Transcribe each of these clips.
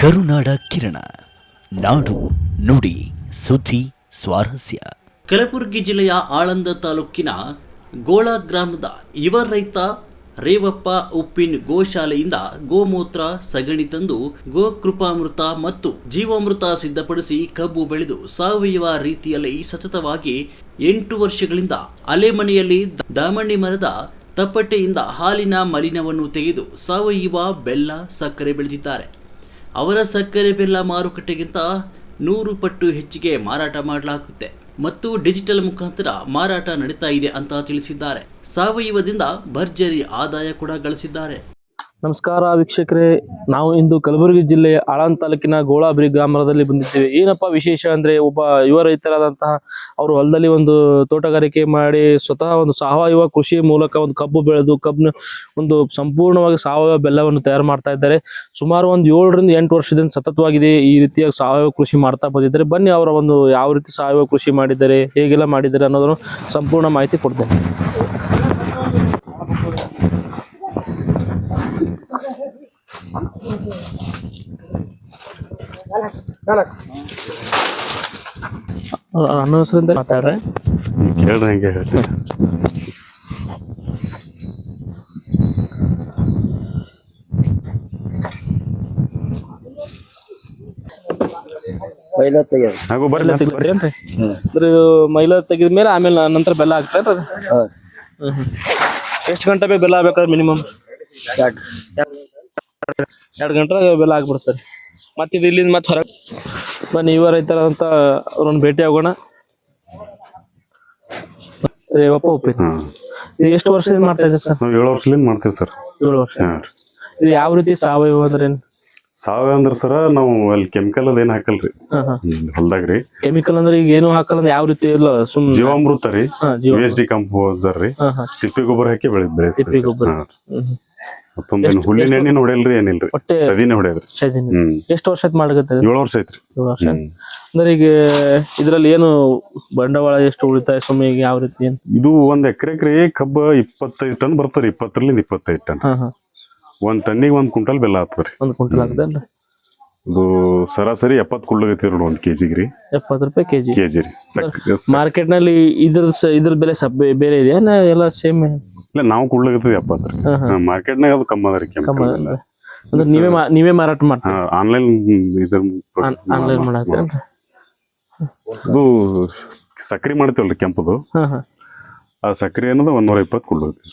ಕರುನಾಡ ಕಿರಣ, ನಾಡು ನುಡಿ ಸುದ್ದಿ ಸ್ವಾರಸ್ಯ. ಕಲಬುರಗಿ ಜಿಲ್ಲೆಯ ಆಳಂದ ತಾಲೂಕಿನ ಗೋಳ ಗ್ರಾಮದ ಯುವ ರೈತ ರೇವಪ್ಪ ಉಪ್ಪಿನ ಗೋಶಾಲೆಯಿಂದ ಗೋಮೂತ್ರ ಸಗಣಿ ತಂದು ಗೋಕೃಪಾಮೃತ ಮತ್ತು ಜೀವಾಮೃತ ಸಿದ್ಧಪಡಿಸಿ ಕಬ್ಬು ಬೆಳೆದು ಸಾವಯವ ರೀತಿಯಲ್ಲಿ ಸತತವಾಗಿ 8 ವರ್ಷಗಳಿಂದ ಅಲೆಮನೆಯಲ್ಲಿ ದಾಮಣ್ಣಿ ಮರದ ತಪ್ಪಟ್ಟೆಯಿಂದ ಹಾಲಿನ ಮಲಿನವನ್ನು ತೆಗೆದು ಸಾವಯವ ಬೆಲ್ಲ ಸಕ್ಕರೆ ಬೆಳೆದಿದ್ದಾರೆ. ಅವರ ಸಕ್ಕರೆ ಬೆಲ್ಲ ಮಾರುಕಟ್ಟೆಗಿಂತ 100 ಪಟ್ಟು ಹೆಚ್ಚಿಗೆ ಮಾರಾಟ ಮಾಡಲಾಗುತ್ತೆ ಮತ್ತು ಡಿಜಿಟಲ್ ಮುಖಾಂತರ ಮಾರಾಟ ನಡೀತಾ ಇದೆ ಅಂತ ತಿಳಿಸಿದ್ದಾರೆ. ಸಾವಯವದಿಂದ ಭರ್ಜರಿ ಆದಾಯ ಕೂಡ ಗಳಿಸಿದ್ದಾರೆ. ನಮಸ್ಕಾರ ವೀಕ್ಷಕರೇ, ನಾವು ಇಂದು ಕಲಬುರಗಿ ಜಿಲ್ಲೆಯ ಆಳಂದ ತಾಲೂಕಿನ ಗೋಳಾಬ್ರಿ ಗ್ರಾಮದಲ್ಲಿ ಬಂದಿದ್ದೇವೆ. ಏನಪ್ಪಾ ವಿಶೇಷ ಅಂದ್ರೆ, ಒಬ್ಬ ಯುವ ರೈತರಾದಂತಹ ಅವರು ಹೊಲದಲ್ಲಿ ಒಂದು ತೋಟಗಾರಿಕೆ ಮಾಡಿ ಸ್ವತಃ ಒಂದು ಸಾವಯವ ಕೃಷಿ ಮೂಲಕ ಒಂದು ಕಬ್ಬು ಬೆಳೆದು ಕಬ್ಬು ಒಂದು ಸಂಪೂರ್ಣವಾಗಿ ಸಾವಯವ ಬೆಲ್ಲವನ್ನು ತಯಾರು ಮಾಡ್ತಾ ಇದ್ದಾರೆ. ಸುಮಾರು ಒಂದು 7 ರಿಂದ 8 ವರ್ಷದಿಂದ ಸತತವಾಗಿದೆ ಈ ರೀತಿಯ ಸಾವಯವ ಕೃಷಿ ಮಾಡ್ತಾ ಬಂದಿದ್ದಾರೆ. ಬನ್ನಿ ಅವರ ಒಂದು ಯಾವ ರೀತಿ ಸಾವಯವ ಕೃಷಿ ಮಾಡಿದ್ದಾರೆ, ಹೇಗೆಲ್ಲ ಮಾಡಿದ್ದಾರೆ ಅನ್ನೋದನ್ನು ಸಂಪೂರ್ಣ ಮಾಹಿತಿ ಕೊಡ್ತೇನೆ. ಅನ್ನೋ ಹೆಸರಿಂದ ಮಾತಾಡ್ರೆ ಹೇಳ್ರಿ, ಹಂಗೆ ಹೇಳ್ತೀನಿ. ಹಾಗೂ ಬರ್ಲಿ ಮೈಲಾ ತೆಗಿದ್ಮೇಲೆ ಆಮೇಲೆ ನಂತರ ಬೆಲ್ಲ ಹಾಕ್ತಾರೆ. ಎಷ್ಟು ಗಂಟೆ ಬೇಕು ಬೆಲ್ಲ ಆಗ್ಬೇಕಾದ್ರೆ? ಮಿನಿಮಮ್ 2 ಗಂಟೆ ಬೆಲ್ಲ ಹಾಕ್ಬಿಡ್ತಾರೆ. ಮತ್ತೆ ಇದು ಇಲ್ಲಿಂದ ಮತ್ತೆ ಹೊರಗೆ ಬನ್ನಿ, ಯುವ ರೈತರಂತ ಅವ್ರನ್ನ ಭೇಟಿ ಆಗೋಣ. ರೇವಪ್ಪ ಉಪ್ಪಿನ ಇದು ಎಷ್ಟು ವರ್ಷದಿಂದ ಮಾಡ್ತಾ ಇದ್ದೀರಿ ಸರ್? ನಾವು 7 ವರ್ಷದಿಂದ ಮಾಡ್ತೇವೆ ಸರ್. 7 ವರ್ಷ. ಇದು ಯಾವ ರೀತಿ ಸಾವಯವ ಅಂದ್ರೆ ಏನು? ಸಾವಯವ ಅಂದ್ರ ಸರ ನಾವು ಅಲ್ಲಿ ಕೆಮಿಕಲ್ ಅದ ಏನ್ ಹಾಕಲ್ರಿ ಹೊಲ್ದಾಗ್ರಿ. ಕೆಮಿಕಲ್ ಅಂದ್ರೆ ಈಗ ಏನು ಹಾಕಲ್ಲ, ಯಾವ ರೀತಿ ಇಲ್ಲ, ಸುಮ್ಮನೆ ಜೀವಾಮೃತ ರೀ, ವೇಸ್ಟ್ ಡಿಕಂಪೋಸರ್ ರೀ, ತಿಪ್ಪಿ ಗೊಬ್ಬರ ಹಾಕಿ ತಿಪ್ಪಿ ಗೊಬ್ಬರ. ಮತ್ತೊಂದೇನು ಹುಲ್ಲಿನ ಎಣ್ಣೆ ಹೊಡೆಯಲ್ರಿ, ಏನಿಲ್ರಿ, ಸದಿನೇ ಹೊಡೆಯದ್ರಿ. ಎಷ್ಟು ವರ್ಷ ಆಯ್ತು ಮಾಡ್ಕತ್ತೀರಿ? 7 ವರ್ಷ ಐತ್ರಿ. 7 ವರ್ಷ. ಅಂದ್ರೆ ಈಗ ಇದ್ರಲ್ಲಿ ಏನು ಬಂಡವಾಳ ಎಷ್ಟು ಉಳಿತಾಯ ಸುಮ್ಮನೆ ಯಾವ ರೀತಿ ಏನು? ಇದು 1 ಎಕರೆಕ್ರಿ ಕಬ್ಬ 25 ಟನ್ ಬರ್ತಾರಿ. 20 ರಿಂದ 25 ಟನ್. 1 ಟನ್ನಿಗೆ 1 ಕ್ವಿಂಟಲ್ ಬೆಲ್ಲ ಆಗ್ತದ್ರಿ. 1 ಕ್ವಿಂಟಲ್ ಆಗ್ತದಲ್ಲ. ಇದು ಸರಾಸರಿ 70 ಕುಳ್ಳಗೈತಿ ನೋಡಿ 1 ಕೆಜಿಗ್ರಿ. 70 ರೂಪಾಯಿ ಕೆಜಿ ರೀ. ಮಾರ್ಕೆಟ್ ನಲ್ಲಿ ಇದ್ರ ಬೆಲೆ ಬೇರೆ ಇದೆಯಾ ಎಲ್ಲ ಸೇಮ್? ಇಲ್ಲ, ನಾವು ಕುಳ್ಳಗತ್ತದ 70 ರೀ. ಮಾರ್ಕೆಟ್ನಾಗ ಅದು ಕಮ್ಮಿ ಅದ ರೀ. ಅಂದ್ರೆ ನೀವೇ ಮಾರಾಟ ಮಾಡ್ತೀವಿ? ಆನ್ಲೈನ್ ಆನ್ಲೈನ್ ಮಾಡಾಕ್ತೇನ್ರಿ. ಇದು ಸಕ್ರಿ ಮಾಡ್ತೇವಲ್ರಿ ಕೆಂಪದು, ಆ ಸಕ್ರಿ ಅನ್ನೋದು 120 ಕುಳ್ಳಗತ್ತಿ.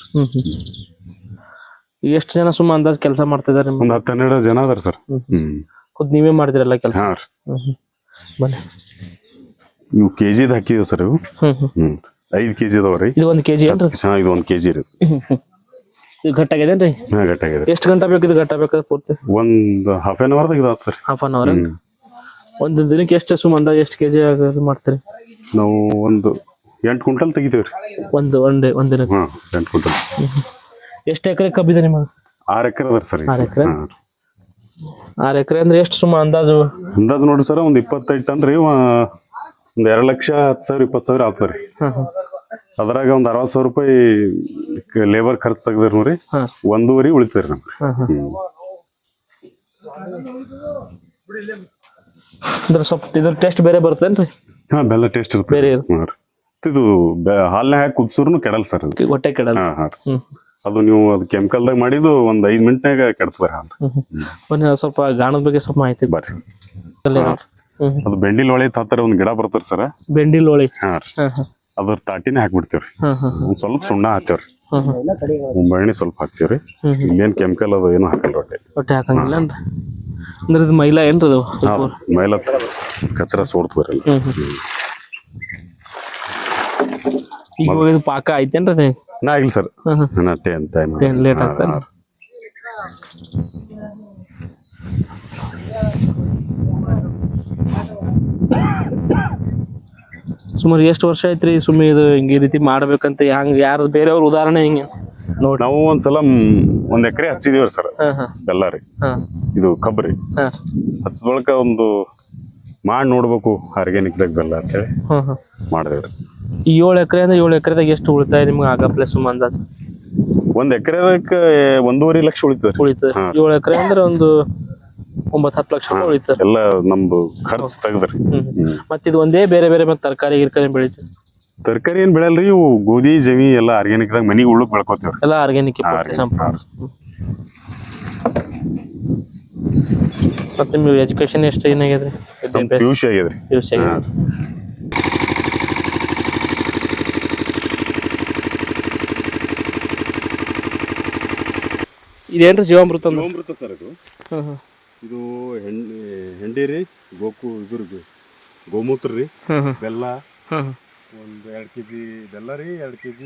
ಎಷ್ಟು ಜನ ಸುಮ್ಮ ಅಂದಾಜ್ ಕೆಲಸ ಮಾಡ್ತಾ ಇದಾರೆ? ಒಂದ್ 10-12 ಜನ ಅದಾರ ಸರ್. ಖುದ್ ನೀವೇ ಮಾಡ್ತೀರಲ್ಲ ಕೆಲಸ? ಬನ್ನಿ, ಇವು ಕೆಜಿದ್ ಹಾಕಿದೇವ್ ಸರ್. ಇವು 5 ಕೆಜಿ ಅದಾವ್ರಿ. ಇದು 1 ಕೆಜಿ ಏನ್ರಿ? ಇದು 1 ಕೆಜಿ ರೀ. ಇದು ಗಟ್ಟಾಗೇದೇನ್ರಿ? ಗಟ್ಟಾಗಿದೆ. ಎಷ್ಟು ಗಂಟೆ ಬೇಕು ಇದು ಗಟ್ಟಾಗಬೇಕಾದ್ರೆ? ಪೂರ್ತಿ ಒಂದು ಹಾಫ್ ಆನ್ ಅವರ್ದಾಗ ಇದು ಆಗ್ತದೆ. Half an hour. ಒಂದು ದಿನಕ್ಕೆ ಎಷ್ಟು ಸುಮ್ಮ ಅಂದಾಜ್ ಎಷ್ಟು ಕೆಜಿ ಮಾಡ್ತೀರಿ? ನಾವು ಒಂದು 8 ಕ್ವಿಂಟಲ್ ತೆಗಿತೇವ್ರಿ ಒಂದ್ ದಿನಕ್ಕೆ. 8 ಕ್ವಿಂಟಲ್. ಎಷ್ಟು ಎಕರೆ ಕಬ್ಬಿದೆ ನಿಮಗೆ? 6 ಎಕರೆ ಅದ ಸರ್. 6 ಎಕರೆ. 6 ಎಕರೆ ಅಂದ್ರೆ ಎಷ್ಟು ಸುಮ್ಮ ಅಂದಾಜು ನೋಡಿ ಸರ್? ಒಂದು 25 ಟನ್ ರೀ. ಒಂದು 2,10,000 20,000 ಆಗ್ತದ್ರಿ. ಅದ್ರಾಗ ಒಂದ್ 60,000 ರೂಪಾಯಿ ಲೇಬರ್ ಖರ್ಚು ತೆಗ್ದ್ರಿ ನೋಡ್ರಿ, 1.5 ಉಳಿತದ್ರಿ ನಮ್ಗೆ. ಅಂದ್ರೆ ಸ್ವಲ್ಪ ಇದ್ರ ಟೇಸ್ಟ್ ಬೇರೆ ಬರ್ತೇನ್ರಿ? ಬೆಲ್ಲ ಟೇಸ್ಟ್ ಇರ್ತದೆ. ಇದು ಹಾಲ್ನಾಗ ಹಾಕಿ ಕುದಿಸೋರ್ನು ಕೆಡಲ್ ಸರ್. ಹೊಟ್ಟೆ ಕೆಡಲ್ಲ. ಅದು ನೀವು ಅದು ಕೆಮಿಕಲ್ದಾಗ ಮಾಡಿದ್ದು ಒಂದ್ 5 ಮಿನಿಟ್ನಾಗ ಕೆಡ್ತದ್ರಿ ಹಾಲು. ಸ್ವಲ್ಪ ಗಾಣದ ಬಗ್ಗೆ ಸ್ವಲ್ಪ ಮಾಹಿತಿ ಬರ್ರಿ. ಅದು ಬೆಂಡಿಲ್ ಒಳೆ ತಾತರ ಒಂದ್ ಗಿಡ ಬರ್ತರಿ ಸರ್. ಬೆಂಡಿಲ್ ಒಳೆ. ಅದ್ರ ತಾಟಿನೇ ಹಾಕ್ಬಿಡ್ತೇವ್ರಿ. ಒಂದ್ ಸ್ವಲ್ಪ ಸುಣ್ಣ ಹಾಕ್ತೇವ್ರಿ, ಮುಂಬಣ್ಣಿ ಸ್ವಲ್ಪ ಹಾಕ್ತೇವ್ರಿ. ಇಲ್ಲೇನ್ ಕೆಮಿಕಲ್ ಅದು ಏನು ಹಾಕಲ್ರಿ. ಹೊಟ್ಟೆ ಹಾಕಂಗಿಲ್ಲ ಅಂದ್ರೆ ಇದು ಮೈಲಾ ಏನ್ರಿ? ಅದು ಮೈಲಾ ಕಚರ ಸೋಡ್ತದ್ರಿ. ಈಗ ಇದು ಪಾಕ ಐತೇನ್ರಿ? ಇಲ್ಲ ಸರ್, ಲೇಟ್ ಆಗ್ತಾನೆ. ಸುಮಾರು ಎಷ್ಟು ವರ್ಷ ಐತ್ರಿ ಸುಮ್ಮನೆ ಇದು ಹಿಂಗ ಈ ರೀತಿ ಮಾಡ್ಬೇಕಂತ? ಯಾರು ಬೇರೆಯವ್ರ ಉದಾಹರಣೆ ಹಿಂಗೆ ನೋಡಿ? ನಾವು ಒಂದ್ಸಲ 1 ಎಕರೆ ಹಚ್ಚಿದೀವ್ರಿ ಸರ್ ಬೆಲ್ಲ ರೀ. ಇದು ಕಬ್ರಿ ಹಚ್ಚದ ಬಳಿಕ ಒಂದು ಮಾಡಿ ನೋಡ್ಬೇಕು ಆರ್ಗ್ಯಾನಿಕ್ ದಾಗ ಬೆಲ್ಲ ಅಂತ ಹೇಳಿ ಮಾಡಿದೇವ್ರಿ. ಈ 7 ಎಕರೆ ಅಂದ್ರೆ 7 ಎಕರೆದಾಗ ಎಷ್ಟು ಉಳಿತಾಯ ನಿಮ್ಗೆ ಆಗಪ್ಲೆ ಸುಮ್ಮ ಅಂದಾಜು? 1 ಎಕರೆದಕ್ಕೆ 1.5 ಲಕ್ಷ ಉಳಿತದೆ. 7 ಎಕರೆ ಅಂದ್ರೆ ಒಂದು 9-10 ಲಕ್ಷ ರೂಪಾಯಿ ಉಳಿತದೆ. ಎಲ್ಲ ನಮ್ದು ಖರ್ಚು ತೆಗ್ದ್ರಿ. ಮತ್ತೆ ಇದು ಒಂದೇ ಬೇರೆ ಬೇರೆ ಮತ್ತೆ ತರಕಾರಿ ಗಿರ್ಕಾರಿ ಬೆಳಿತೀವಿ? ತರಕಾರಿ ಏನ್ ಬೆಳೆಯಲ್ರಿ, ಇವು ಗೋಧಿ ಜಮಿ ಎಲ್ಲ ಆರ್ಗ್ಯಾನಿಕ್ ದಾಗ ಮನಿಗೆ ಉಳ್ಳುಕ್ ಬೆಳ್ಕೊತೀವ್ರಿ. ಎಲ್ಲ ಆರ್ಗ್ಯಾನಿಕ್ ಸಂಪೂರ್ಣ. ಮತ್ತೆ ನಿಮ್ಗೆ ಎಜುಕೇಶನ್ ಎಷ್ಟು ಏನಾಗ್ಯದ್ರಿ? PUC ಆಗ್ಯದ್ರಿ. PUC ಆಗ್ಯದ. ಇದೇನ್ರಿ ಜೀವಾಮೃತ? ಜೀವಾಮೃತ ಸರ್ ಇದು. ಇದು ಹೆಂಡಿ ರೀ, ಗೋಮೂತ್ರ ರೀ, ಬೆಲ್ಲ, 2 kg ಬೆಲ್ಲ ರೀ, 2 kg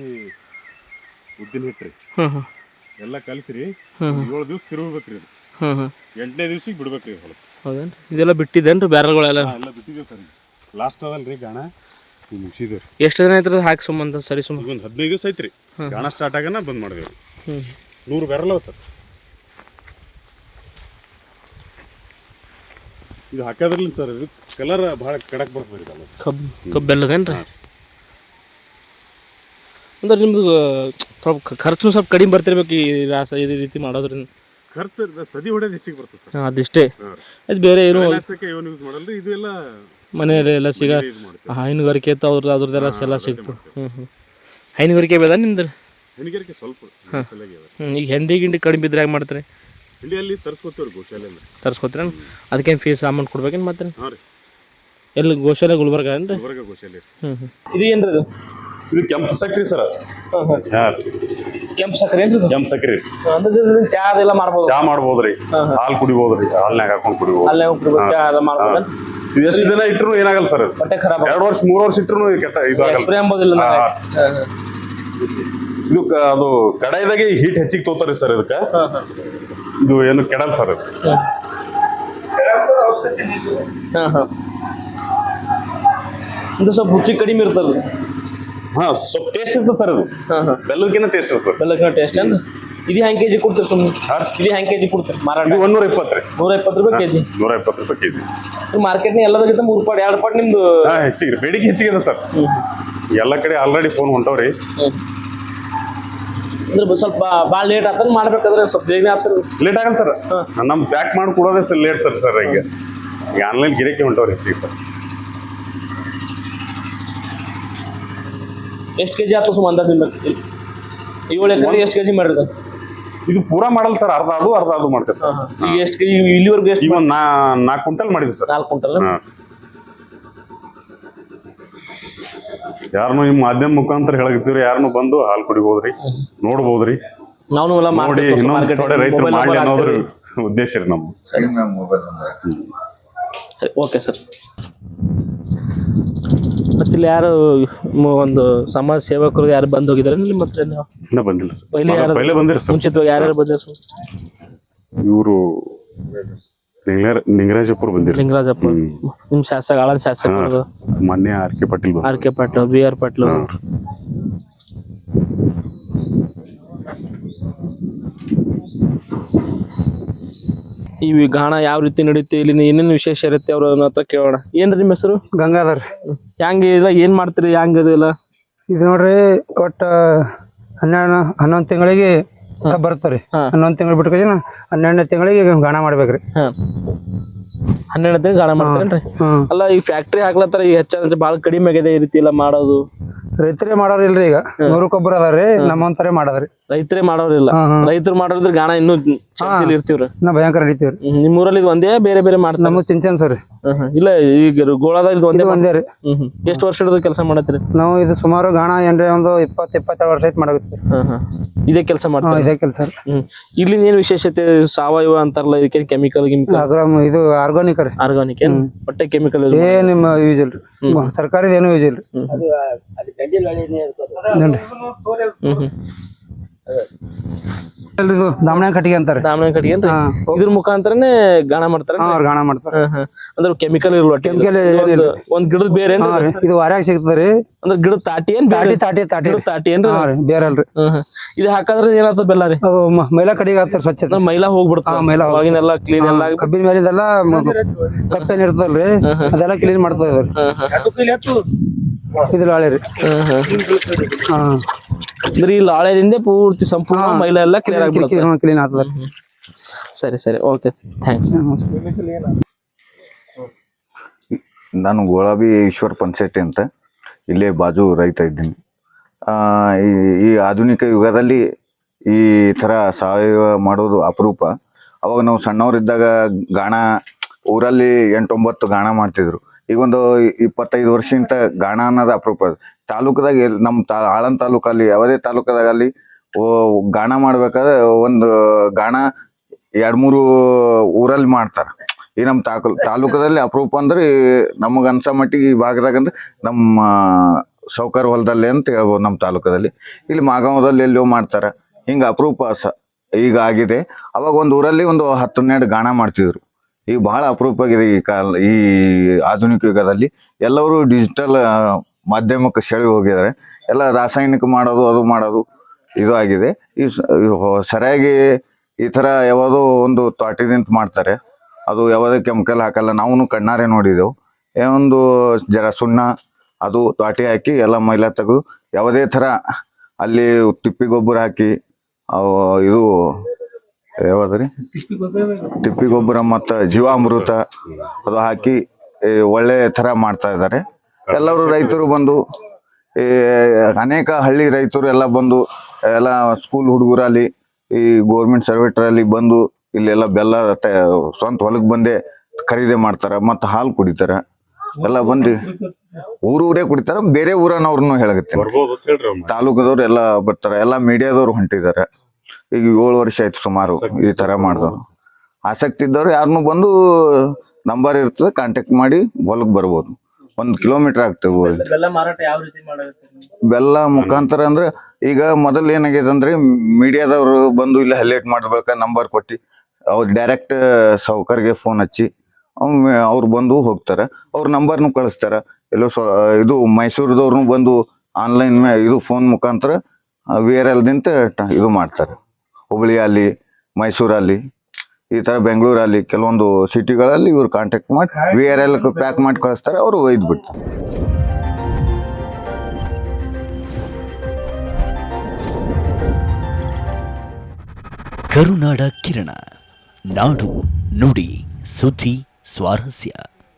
ಉದ್ದಿನ ಹಿಟ್ಟು ರೀ, ಎಲ್ಲ ಕಲಿಸ್ರಿ 7 ದಿವಸ ತಿರುಗಬೇಕ್ರಿ. ಇದು 8ನೇ ದಿವ್ಸಕ್ಕೆ ಬಿಡ್ಬೇಕ್ರಿ ಹೊಲ. ಹೌದೇನ್ರಿ? ಇದೆಲ್ಲ ಬಿಟ್ಟಿದ್ದೇನ್ರಿ ಬ್ಯಾರಲ್ಗಳೆಲ್ಲ? ಎಲ್ಲ ಬಿಟ್ಟಿದ್ದೇವೆ ಸರ್. ಲಾಸ್ಟ್ ಅದಲ್ರಿ ಗಾಣ ಮುಗಿಸಿದೇವ್ರಿ. ಎಷ್ಟು ದಿನ ಆಯ್ತು ಹಾಕಿ ಸುಮ್ಮಂತ? ಸರಿ ಸುಮ್ಮ ಒಂದು 15 ದಿವಸ ಐತ್ರಿ. ಗಾಣ ಸ್ಟಾರ್ಟ್ ಆಗನ ಬಂದ್ ಮಾಡಿದೇವ್ರಿ. 100 ಬ್ಯಾರಲ್ ಅವ ಸರ್. ಇದು ಹಾಕೋದ್ರಲ್ಲ ಸರ್, ಇದು ಕಲರ್ ಭಾಳ ಕಡಕ್ ಬರ್ತದೆ. ಕಬ್ಬು ಬೆಲ್ಲದೇನ್ರಿ? ಅಂದ್ರೆ ನಿಮ್ದು ಖರ್ಚು ಸ್ವಲ್ಪ ಕಡಿಮೆ ಬರ್ತಿರ್ಬೇಕು ಈ ಇದೇ ರೀತಿ ಮಾಡೋದ್ರಿಂದ. ಖರ್ಚು ಸದಿ ಹೊಡೆಯೋದು ಹೆಚ್ಚಿಗೆ ಬರ್ತದೆ ಸರ್. ಅದಿಷ್ಟೇ, ಅದು ಬೇರೆ ಏನು ಏನು ಯೂಸ್ ಮಾಡಲ್ರಿ. ಇದು ಎಲ್ಲ ಮನೆಯಲ್ಲಿ ಎಲ್ಲ ಸಿಗ ಹೈನುಗಾರಿಕೆ ಅದ್ರದ್ದೆಲ್ಲ ಎಲ್ಲ ಸಿಗ್ತದೆ. ಹೈನುಗಾರಿಕೆ ಬೇಡ ನಿಮ್ದು? ಹೈನುಗಾರಿಕೆ ಸ್ವಲ್ಪ. ಈಗ ಹೆಂಡಿ ಗಿಂಡಿ ಕಡಿಮೆ ಬಿದ್ದರೆ ಹೇಗೆ ಮಾಡ್ತಾರೆ? ಹಿಂಡಿಯಲ್ಲಿ ತರಿಸ್ಕೊತೀವ್ರಿ ಗೋಶಾಲೆಯಿಂದ. ತರಿಸ್ಕೊತೀರ? ಅದಕ್ಕೇನು ಫೀಸ್ ಅಮೌಂಟ್ ಕೊಡ್ಬೇಕೇನು ಮತ್ತೆ? ಹಾಂ ರೀ. ಎಲ್ಲಿ ಗೋಶಾಲೆ? ಗುಲ್ಬರ್ಗ ಏನ್ರಿ? ಗುಲ್ಬರ್ಗ ಗೋಶಾಲೆ. ಇದು ಏನ್ರಿ? ಇದು ಕೆಂಪು ಸಕ್ರಿ ಸರ್. ಕೆಂಪು ಸಕ್ರಿ ಏನ್ರಿ? ಕೆಂಪು ಸಕ್ರಿ. ಅಂದ್ರೆ ಚಾ ಅದೆಲ್ಲ ಮಾಡ್ಬೋದು? ಚಾ ಮಾಡ್ಬೋದ್ರಿ, ಹಾಲು ಕುಡಿಬೋದ್ರಿ, ಹಾಲ್ನಾಗ ಹಾಕೊಂಡು ಕುಡಿಬೋದು. ಅಲ್ಲೇ ಕುಡಿಬೋದು, ಚಾ ಎಲ್ಲ ಮಾಡ್ಬೋದು. ಇದು ಎಷ್ಟು ದಿನ ಇಟ್ಟರು ಏನಾಗಲ್ಲ ಸರ್. ಬಟ್ಟೆ ಖರಾಬ್ 2 ವರ್ಷ 3 ವರ್ಷ ಇಟ್ಟರು ಕೆಟ್ಟ ಇದು ಆಗಲ್ಲ. ಸ್ಪ್ರೇ ಎಂಬುದಿಲ್ಲ. ಇದು ಅದು ಕಡಾಯಿದಾಗೆ ಹೀಟ್ ಹೆಚ್ಚಿಗೆ ತೋತಾರಿ ಸರ್. ಇದಕ್ಕೆ ಇದು ಏನು ಕೆಡಲ್ ಸರ್. ಇದು ಇದು ಸ್ವಲ್ಪ ರುಚಿ ಕಡಿಮೆ ಇರ್ತದೆ. ಸ್ವಲ್ಪ ಟೇಸ್ಟ್ ಇರ್ತದೆ ಸರ್. ಇದು ಬೆಲ್ಲಕ್ಕಿಂತ ಟೇಸ್ಟ್ ಇರ್ತದೆ. ಬೆಲ್ಲಕ್ಕಿಂತ ಟೇಸ್ಟ್ ಅಂದ್ರೆ ಇದು ಹೆಂಗೆ ಕೆಜಿ ಕೊಡ್ತೀರಿ? ಸುಮ್ಮನೆ ಇದು ಹೆಂಗೆ ಕೆಜಿ ಕೊಡ್ತೀರಿ ಮಾರಾಟ? ಇದು 120 ರೀ. 120 ರೂಪಾಯಿ ಕೆಜಿ. 120 ರೂಪಾಯಿ ಕೆಜಿ. ಮಾರ್ಕೆಟ್ನಾಗ ಎಲ್ಲದಕ್ಕಿಂತ 3 ಪಾಟ್ 2 ಪಾಟ್ ನಿಮ್ದು ಹೆಚ್ಚಿಗೆ ಬೇಡಿಕೆ ಹೆಚ್ಚಿಗೆ ಇದೆ ಸರ್. ಎಲ್ಲ ಕಡೆ ಆಲ್ರೆಡಿ ಫೋನ್ ಹೊಂಟವ್ರಿ. ಅಂದ್ರೆ ಸ್ವಲ್ಪ ಭಾಳ ಲೇಟ್ ಆಗ್ತದೆ ಮಾಡ್ಬೇಕಾದ್ರೆ, ಸ್ವಲ್ಪ ಬೇಗ ಆಗ್ತದೆ. ಲೇಟ್ ಆಗಲ್ಲ ಸರ್. ನಮ್ ಪ್ಯಾಕ್ ಮಾಡಿ ಕೊಡೋದೇ ಸರ್ ಲೇಟ್ ಸರ್. ಈಗ ಆನ್ಲೈನ್ ಗಿರಾಕಿ ಹೊಂಟವ್ರಿ ಹೆಚ್ಚಿಗೆ ಸರ್. ಎಷ್ಟು ಕೆಜಿ ಆಯ್ತು ಸುಮ್ಮ ಅಂದಾಜು? 7 ಎಕರೆ ಎಷ್ಟು ಕೆಜಿ ಮಾಡಿದ? ಇದು ಪೂರಾ ಮಾಡಲ್ಲ ಸರ್. ಅರ್ಧ ಅದು ಮಾಡ್ತೇವೆ ಸರ್. ಈಗ ಎಷ್ಟು ಕೆಜಿ ಇಲ್ಲಿವರೆಗೂ? ಎಷ್ಟು? ಈಗ 4 ಕ್ವಿಂಟಲ್ ಮಾಡಿದ್ವಿ ಸರ್. 4 ಕ್ವಿಂಟಲ್. ಯಾರನ್ನು ನಿಮ್ಮ ಮಾಧ್ಯಮ ಮುಖಾಂತರ ಹೇಳಕತ್ತೀವ್ರಿ, ಯಾರನ್ನು ಬಂದು ಹಾಲು ಕುಡಿಬೋದ್ರಿ, ನೋಡ್ಬೋದ್ರಿ. ನಾವು ನೋಡಿ ಇನ್ನೊಂದು ಥೋಡೆ ರೈತರು ಮಾಡಿ ಅನ್ನೋದ್ರ ಉದ್ದೇಶ ರೀ ನಮ್ದು. Okay sir. ಮತ್ತೆ ಇಲ್ಲಿ ಯಾರು ಒಂದು ಸಮಾಜ ಸೇವಕರು ಯಾರು ಬಂದು ಹೋಗಿದಾರೆ ಇಲ್ಲಿ? ಮತ್ತೆ ಇನ್ನೂ ಬಂದಿಲ್ಲ ಸರ್. ಪೈಲೆ ಬಂದಿರಿ ಸರ್. ಮುಂಚಿತವಾಗಿ ಯಾರ್ಯಾರು ಬಂದಿರ? ಇವರು ನಿಂಗರಾಜಪ್ಪರು ಬಂದಿರಿ. ಲಿಂಗರಾಜಪ್ಪ ನಿಮ್ ಶಾಸಕ, ಆಳಂದ ಶಾಸಕ ಮೊನ್ನೆ R.K. Patil, R.K. Patil, B.R. Patil. ಈ ಗಾಣ ಯಾವ ರೀತಿ ನಡೀತಿ, ಇಲ್ಲಿ ಏನೇನು ವಿಶೇಷ ಇರುತ್ತೆ ಅವ್ರ ಹತ್ರ ಕೇಳೋಣ. ಏನ್ರಿ ನಿಮ್ಮ ಹೆಸರು? ಗಂಗಾಧರ್. ಹೆಂಗ ಇಲ್ಲ ಏನ್ ಮಾಡ್ತೀರಿ? ಹೆಂಗ ಇದೆಲ್ಲ ಇದು ನೋಡ್ರಿ, ಒಟ್ಟು 11 ತಿಂಗಳಿಗೆ ಬರ್ತಾರಿ. 11 ತಿಂಗಳು ಬಿಟ್ಟು 12ನೇ ತಿಂಗಳಿಗೆ ಗಾಣ ಮಾಡ್ಬೇಕ್ರಿ. 12ನೇ ತಿಂಗಳು ಗಾಣ ಮಾಡ್ತಾರೇನ್ರಿ? ಅಲ್ಲ ಈ ಫ್ಯಾಕ್ಟ್ರಿ ಹಾಕ್ಲತ್ತಾರ, ಈ ಹೆಚ್ಚ ಭಾಳ ಕಡಿಮೆ ಆಗಿದೆ ಈ ರೀತಿ ಎಲ್ಲ ಮಾಡೋದು. ರೈತರೇ ಮಾಡೋರಿಲ್ರಿ. ಈಗ 100 ಅದಾವ್ರಿ, ನಮ್ಮಂತಾರೆ ಮಾಡೋದ್ರಿ. ರೈತರೇ ಮಾಡೋರಿಲ್ಲ. ರೈತರು ಮಾಡೋದ್ರ ಗಾಣ ಇನ್ನೂ ಇರ್ತೀವ್ರಿ. ನಾ ಭಯಂಕರ ಹಿಡಿತೀವ್ರಿ. ನಿಮ್ಮ ಊರಲ್ಲಿ ಇದು ಒಂದೇ ಬೇರೆ ಬೇರೆ ಮಾಡ್ತಾರೆ? ನಮ್ಮ ಚಿಂಚನ್ ಸರ್. ಇಲ್ಲ ಈಗ ಗೋಳದಾಗ ಇದು ಒಂದೇ ರೀ. ಎಷ್ಟು ವರ್ಷ ಹಿಡಿದು ಕೆಲಸ ಮಾಡತ್ತೀರಿ ನಾವು? ಇದು ಸುಮಾರು ಗಾಣ ಏನ್ರಿ ಒಂದು 20-22 ವರ್ಷ ಆಯ್ತು ಮಾಡಾಕತ್ತೀವಿ. ಇದೇ ಕೆಲಸ ಮಾಡ್ತೀವಿ? ಇದೇ ಕೆಲಸ. ಇಲ್ಲಿ ಏನ್ ವಿಶೇಷತೆ? ಸಾವಯವ ಅಂತಾರಲ್ಲ, ಇದಕ್ಕೆ ಕೆಮಿಕಲ್ ಇದು ಆರ್ಗಾನಿಕ್ ರೀ. ಆರ್ಗಾನಿಕ್ ಏನ್? ಒಟ್ಟೆ ಕೆಮಿಕಲ್ ನಿಮ್ಮ ಯೂಸ್ ಇಲ್ರಿ. ಸರ್ಕಾರದ ಏನು ಯೂಸ್ ಇಲ್ರಿ. ಇದು ದಾಮಣ ಕಟ್ಟಿಗೆ ಅಂತಾರೆ. ದಾಮಣ ಕಟ್ಟಿಗೆ ಅಂತ ಇದ್ರ ಮುಖಾಂತರನೇ ಗಾಣ ಮಾಡ್ತಾರೆ. ಗಾಣ ಮಾಡ್ತಾರೆ. ಅಂದ್ರೆ ಕೆಮಿಕಲ್ ಇರಲ್ಲ. ಕೆಮಿಕಲ್ ಒಂದ್ ಗಿಡದ ಬೇರೆ ಇದು ವಾರ್ಯಾಗ ಸಿಗ್ತದ್ರಿ. ಅಂದ್ರೆ ಗಿಡದ ತಾಟಿ ಏನ್? ತಾಟಿ ಏನ್ರಿ? ಬೇರೆ ಅಲ್ರಿ. ಇದು ಹಾಕಾದ್ರೆ ಏನಾಗ್ತದ? ಬೆಲ್ಲ ರೀ. ಮೈಲಾ ಕಡಿಗೆ ಆಗ್ತಾರ ಸ್ವಚ್ಛ. ಮೈಲಾ ಹೋಗ್ಬಿಡ್ತಾವ. ಒಳಗಿನೆಲ್ಲ ಕ್ಲೀನ್ ಎಲ್ಲ ಕಬ್ಬಿನ ಮೇಲಿಂದೆಲ್ಲ ಕಪ್ಪೇನ್ ಇರ್ತದಲ್ರಿ, ಅದೆಲ್ಲ ಕ್ಲೀನ್ ಮಾಡ್ತದ. ಇದು ಲಾಳೆ ರೀ. ಅಂದ್ರೆ ಈ ಲಾಳೆದಿಂದ ಪೂರ್ತಿ ಸಂಪೂರ್ಣ ಮೈಲಾ ಎಲ್ಲ ಕ್ಲೀನ್ ಆಗ್ತದೆ. ಕ್ಲೀನ್ ಆಗ್ತದ. ಸರಿ ಸರಿ, ಓಕೆ, ಥ್ಯಾಂಕ್ಸ್. ನಾನು ಗೋಳಾಬಿ ಈಶ್ವರ್ ಪಂಚೆಟ್ಟಿ ಅಂತ ಇಲ್ಲೇ ಬಾಜು ರೈತ ಇದ್ದೀನಿ. ಈ ಆಧುನಿಕ ಯುಗದಲ್ಲಿ ಈ ಥರ ಸಾವಯವ ಮಾಡೋದು ಅಪರೂಪ. ಅವಾಗ ನಾವು ಸಣ್ಣವರಿದ್ದಾಗ ಗಾಣ ಊರಲ್ಲಿ 8-9 ಗಾಣ ಮಾಡ್ತಿದ್ರು. ಈಗ ಒಂದು 25 ವರ್ಷದಿಂದ ಗಾಣ ಅನ್ನೋದು ಅಪರೂಪ. ತಾಲೂಕದಾಗ ನಮ್ಮ ಆಳಂದ ತಾಲೂಕಲ್ಲಿ ಯಾವುದೇ ತಾಲೂಕದಾಗಲ್ಲಿ ಗಾಣ ಮಾಡ್ಬೇಕಾದ್ರೆ ಒಂದು ಗಾಣ 2-3 ಊರಲ್ಲಿ ಮಾಡ್ತಾರೆ. ಈ ನಮ್ಮ ತಾಲೂಕದಲ್ಲಿ ಅಪರೂಪ ಅಂದ್ರೆ ನಮಗ ಅನ್ಸೋ ಮಟ್ಟಿಗೆ ಈ ಭಾಗದಾಗ ಅಂದ್ರೆ ನಮ್ಮ ಸೌಕರ್ ಹೊಲದಲ್ಲಿ ಅಂತ ಹೇಳ್ಬೋದು. ನಮ್ಮ ತಾಲೂಕದಲ್ಲಿ ಇಲ್ಲಿ ಮಾಗಾವದಲ್ಲಿ ಎಲ್ಲೋ ಮಾಡ್ತಾರ. ಹಿಂಗ ಅಪರೂಪ ಈಗ ಆಗಿದೆ. ಅವಾಗ ಒಂದು ಊರಲ್ಲಿ ಒಂದು 10-12 ಗಾಣ ಮಾಡ್ತಿದ್ರು. ಈಗ ಬಹಳ ಅಪರೂಪ ಆಗಿದೆ ಈ ಆಧುನಿಕ ಯುಗದಲ್ಲಿ. ಎಲ್ಲರೂ ಡಿಜಿಟಲ್ ಮಾಧ್ಯಮಕ್ಕೆ ಸೆಳೆದು ಹೋಗಿದ್ದಾರೆ. ಎಲ್ಲ ರಾಸಾಯನಿಕ ಮಾಡೋದು ಅದು ಮಾಡೋದು ಇದು ಆಗಿದೆ. ಈ ಸರಿಯಾಗಿ ಈ ಥರ ಯಾವುದೋ ಒಂದು ತೋಟದಿಂದ ಮಾಡ್ತಾರೆ. ಅದು ಯಾವುದೇ ಕೆಮಿಕಲ್ ಹಾಕಲ್ಲ. ನಾವು ಕಣ್ಣಾರೆ ನೋಡಿದೆವು. ಒಂದು ಜರ ಸುಣ್ಣ ಅದು ತೋಟಿ ಹಾಕಿ ಎಲ್ಲ ಮೈಲಾ ತೆಗೆದು ಯಾವುದೇ ಥರ ಅಲ್ಲಿ ತಿಪ್ಪಿ ಗೊಬ್ಬರ ಹಾಕಿ ಇದು ಯಾವ್ದ್ರಿ ತಿಪ್ಪಿ ಗೊಬ್ಬರ ಮತ್ತು ಜೀವಾಮೃತ ಅದು ಹಾಕಿ ಒಳ್ಳೆ ಥರ ಮಾಡ್ತಾ ಇದ್ದಾರೆ. ಎಲ್ಲರೂ ರೈತರು ಬಂದು ಅನೇಕ ಹಳ್ಳಿ ರೈತರು ಎಲ್ಲ ಬಂದು ಎಲ್ಲ ಸ್ಕೂಲ್ ಹುಡುಗರಲ್ಲಿ ಈ ಗೋರ್ಮೆಂಟ್ ಸರ್ವೆಂಟ್ರಲ್ಲಿ ಬಂದು ಇಲ್ಲೆಲ್ಲ ಬೆಲ್ಲ ಸ್ವಂತ ಹೊಲಕ್ಕೆ ಬಂದೇ ಖರೀದಿ ಮಾಡ್ತಾರ. ಮತ್ತು ಹಾಲು ಕುಡಿತಾರ. ಎಲ್ಲ ಬಂದು ಊರೇ ಕುಡಿತಾರ. ಬೇರೆ ಊರನವ್ರನ್ನು ಹೇಳಕತ್ತೆ ತಾಲೂಕದವ್ರು ಎಲ್ಲ ಬರ್ತಾರ. ಎಲ್ಲ ಮೀಡಿಯಾದವ್ರು ಹೊಂಟಿದ್ದಾರೆ. ಈಗ 7 ವರ್ಷ ಆಯ್ತು ಸುಮಾರು ಈ ತರ ಮಾಡಿದವ್ರು. ಆಸಕ್ತಿ ಇದ್ದವ್ರು ಯಾರನ್ನು ಬಂದು ನಂಬರ್ ಇರ್ತದೆ, ಕಾಂಟ್ಯಾಕ್ಟ್ ಮಾಡಿ ಹೊಲಕ್ಕೆ ಬರ್ಬೋದು. 1 ಕಿಲೋಮೀಟರ್ ಆಗ್ತದೆ. ಬೆಲ್ಲ ಮುಖಾಂತರ ಅಂದ್ರೆ ಈಗ ಮೊದಲು ಏನಾಗಿದೆ ಅಂದ್ರೆ ಮೀಡಿಯಾದವ್ರು ಬಂದು ಇಲ್ಲಿ ಹೈಲೈಟ್ ಮಾಡ್ಬೇಕಾ ನಂಬರ್ ಕೊಟ್ಟು ಅವ್ರು ಡೈರೆಕ್ಟ್ ಸೌಕರ್ಗೆ ಫೋನ್ ಹಚ್ಚಿ ಅವ್ರು ಬಂದು ಹೋಗ್ತಾರೆ. ಅವ್ರ ನಂಬರ್ನು ಕಳಿಸ್ತಾರ. ಎಲ್ಲೋ ಇದು ಮೈಸೂರದವ್ರನ್ನು ಬಂದು ಆನ್ಲೈನ್ ಇದು ಫೋನ್ ಮುಖಾಂತರ VRL ದಿಂತ ಇದು ಮಾಡ್ತಾರೆ. ಹುಬ್ಬಳ್ಳಿ ಅಲ್ಲಿ, ಮೈಸೂರಲ್ಲಿ, ಈ ತರ ಬೆಂಗಳೂರಲ್ಲಿ ಕೆಲವೊಂದು ಸಿಟಿಗಳಲ್ಲಿ ಇವ್ರು ಕಾಂಟ್ಯಾಕ್ಟ್ ಮಾಡಿ VRL ಪ್ಯಾಕ್ ಮಾಡಿ ಕಳಿಸ್ತಾರೆ. ಅವರು ಒಯ್ದು ಬಿಡ್ತಾರೆ. ಕರುನಾಡ ಕಿರಣ, ನಾಡು ನುಡಿ ಸುದ್ದಿ ಸ್ವಾರಸ್ಯ.